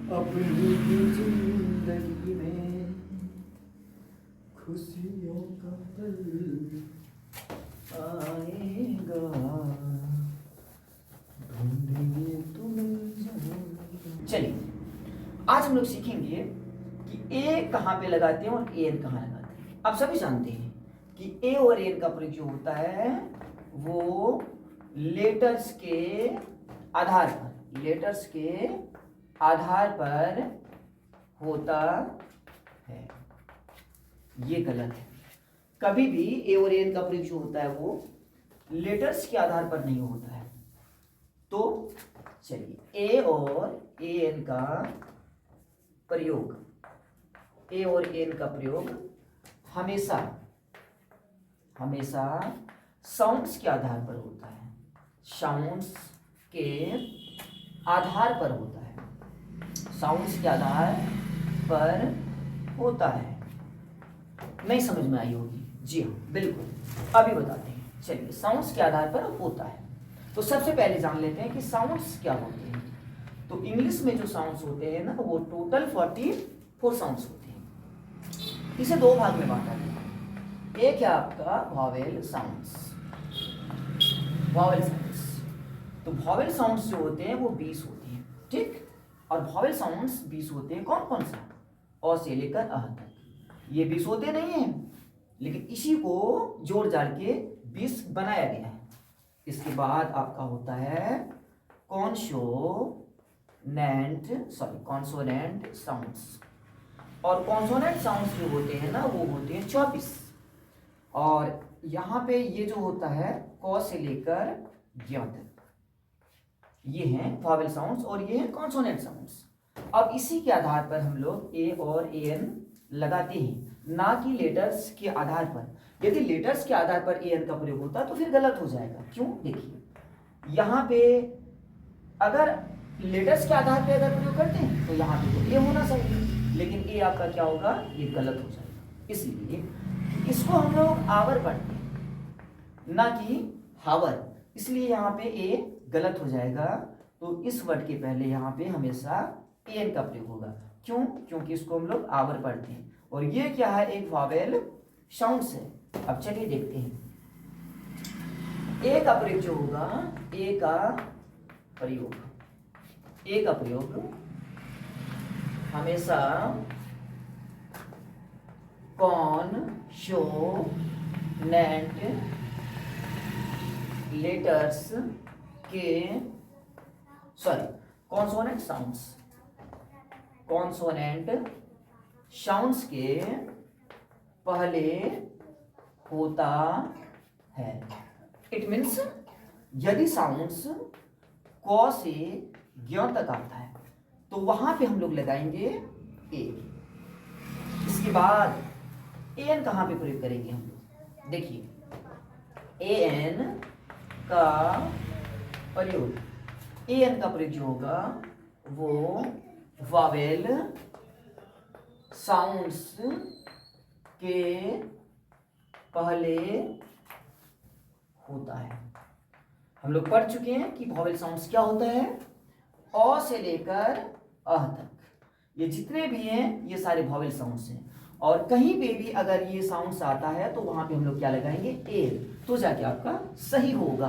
अपनी जिंदगी में खुशियों का पल आएगा, ढूंढेंगे तुम्हें जहां। चलिए आज हम लोग सीखेंगे कि ए कहाँ पे लगाते हैं और एन कहाँ लगाते हैं। आप सभी जानते हैं कि ए और एन का प्रयोग जो होता है वो लेटर्स के आधार पर होता है। ये गलत है। कभी भी ए और एन का प्रयोग जो होता है वो लेटर्स के आधार पर नहीं होता है। तो चलिए ए और एन का प्रयोग, ए और एन का प्रयोग हमेशा साउंड्स के आधार पर होता है। साउंड्स के आधार पर होता है। साउंड्स के आधार पर होता है। नहीं समझ में आई होगी? जी हाँ, बिल्कुल। अभी बताते हैं। चलिए साउंड्स के आधार पर होता है। तो सबसे पहले जान लेते हैं कि साउंड्स क्या होते हैं। तो इंग्लिश में जो साउंड्स होते हैं ना वो टोटल 44 साउंड्स होते हैं। इसे दो भाग में बांटा गया है। एक है आपका वॉवेल साउंड्स। तो वॉवेल साउंड्स जो होते हैं वो 20 होते हैं, ठीक। और वॉवेल साउंड्स 20 होते हैं। कौन कौन सा? अ से लेकर अ तक। ये 20 होते नहीं है, लेकिन इसी को जोड़ जाड़ के 20 बनाया गया है। इसके बाद आपका होता है कॉन्सोनेंट साउंड्स। और कॉन्सोनेंट साउंड्स जो होते हैं ना वो होते हैं 24। और यहाँ पे ये जो होता है क से लेकर ज्ञ तक, ये हैं वॉवेल साउंड्स और ये हैं कॉन्सोनेंट साउंड्स। अब इसी के आधार पर हम लोग ए और एन लगाते हैं, ना कि लेटर्स के आधार पर। यदि लेटर्स के आधार पर एन का प्रयोग होता तो फिर गलत हो जाएगा। क्यों? देखिए यहाँ पे अगर लेटर्स के आधार पर अगर प्रयोग करते हैं तो यहाँ पे तो ए होना चाहिए, लेकिन ए आपका क्या होगा? ये गलत हो जाएगा। इसलिए इसको हम लोग आवर पढ़ते हैं, ना कि हावर। इसलिए यहाँ पे ए गलत हो जाएगा। तो इस वर्ड के पहले यहाँ पे हमेशा एन का प्रयोग होगा। क्यों? क्योंकि इसको हम लोग आवर पढ़ते हैं और ये क्या है? एक वॉवेल साउंड्स है। अब चलिए देखते हैं ए का प्रयोग जो होगा। ए का प्रयोग हमेशा कॉन्सोनेंट लेटर्स के कॉन्सोनेंट साउंड्स के पहले होता है। इट मीन्स यदि साउंड्स क से ज्ञ तक आता है तो वहां पे हम लोग लगाएंगे ए। इसके बाद एन कहां पे प्रयोग करेंगे हम लोग? देखिए एन का प्रयोग जो होगा वो वॉवेल साउंड्स के पहले होता है। हम लोग पढ़ चुके हैं कि वॉवेल साउंड्स क्या होता है। अ से लेकर अ तक ये जितने भी हैं ये सारे वॉवेल साउंड्स हैं। और कहीं पे भी अगर ये साउंड्स आता है तो वहां पे हम लोग क्या लगाएंगे? ए। तो जाके आपका सही होगा।